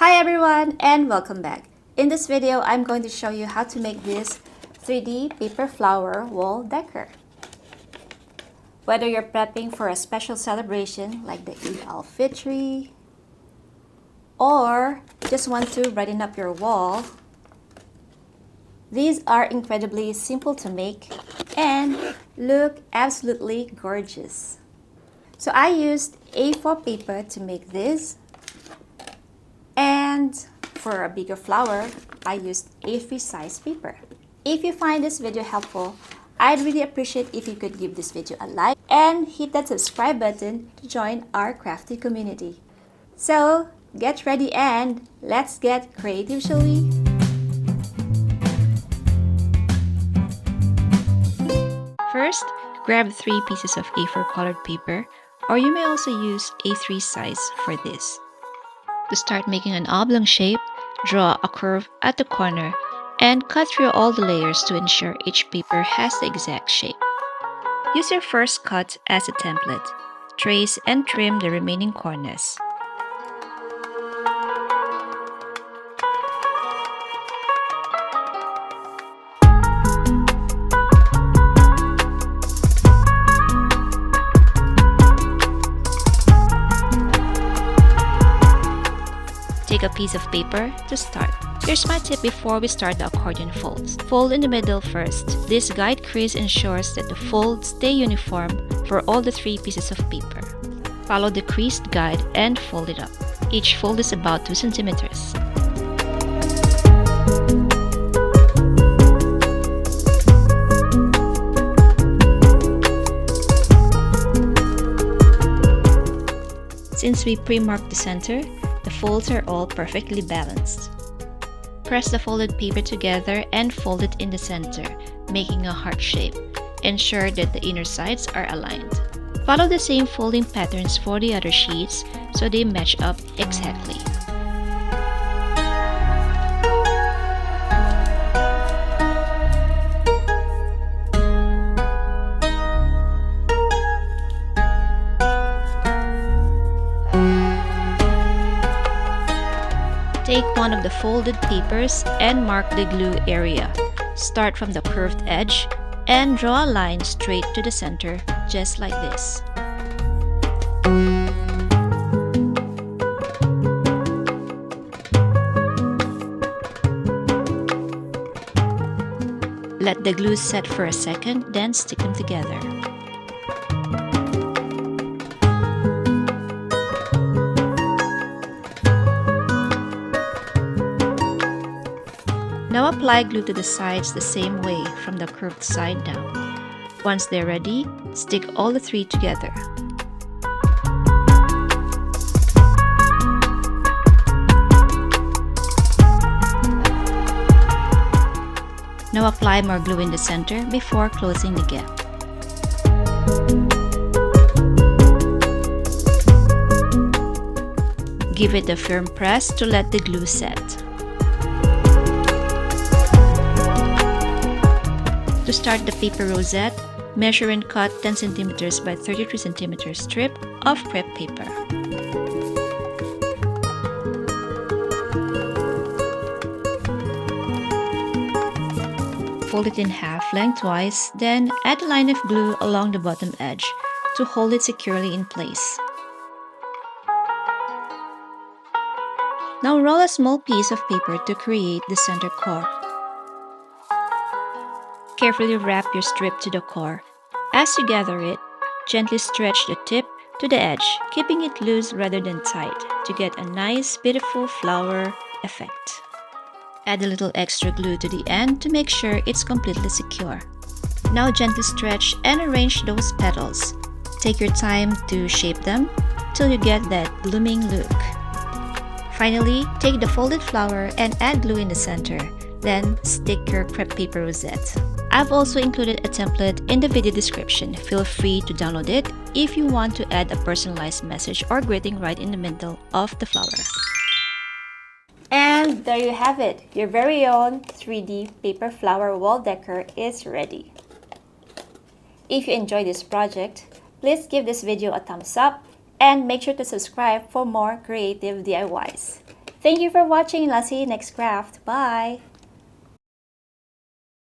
Hi everyone and welcome back. In this video, I'm going to show you how to make this 3D paper flower wall decor. Whether you're prepping for a special celebration like the al-Fitr or just want to brighten up your wall, these are incredibly simple to make and look absolutely gorgeous. So I used A4 paper to make this, and for a bigger flower, I used A3 size paper. If you find this video helpful, I'd really appreciate if you could give this video a like and hit that subscribe button to join our crafty community. So get ready and let's get creative, shall we? First, grab 3 pieces of A4 colored paper, or you may also use A3 size for this. To start making an oblong shape, draw a curve at the corner and cut through all the layers to ensure each paper has the exact shape. Use your first cut as a template. Trace and trim the remaining corners. Take a piece of paper to start. Here's my tip before we start the accordion folds. Fold in the middle first. This guide crease ensures that the folds stay uniform for all the 3 pieces of paper. Follow the creased guide and fold it up. Each fold is about 2 centimeters. Since we pre-marked the center, the folds are all perfectly balanced. Press the folded paper together and fold it in the center, making a heart shape. Ensure that the inner sides are aligned. Follow the same folding patterns for the other sheets so they match up exactly. Take one of the folded papers and mark the glue area. Start from the curved edge and draw a line straight to the center, just like this. Let the glue set for a second, then stick them together. Now apply glue to the sides the same way from the curved side down. Once they're ready, stick all the 3 together. Now apply more glue in the center before closing the gap. Give it a firm press to let the glue set. To start the paper rosette, measure and cut 10 cm by 33 cm strip of crepe paper. Fold it in half lengthwise, then add a line of glue along the bottom edge to hold it securely in place. Now roll a small piece of paper to create the center core. Carefully wrap your strip to the core. As you gather it, gently stretch the tip to the edge, keeping it loose rather than tight to get a nice, beautiful flower effect. Add a little extra glue to the end to make sure it's completely secure. Now gently stretch and arrange those petals. Take your time to shape them till you get that blooming look. Finally, take the folded flower and add glue in the center. Then stick your crepe paper rosette. I've also included a template in the video description. Feel free to download it if you want to add a personalized message or greeting right in the middle of the flower. And there you have it. Your very own 3D paper flower wall decor is ready. If you enjoyed this project, please give this video a thumbs up and make sure to subscribe for more creative DIYs. Thank you for watching and I'll see you next craft. Bye!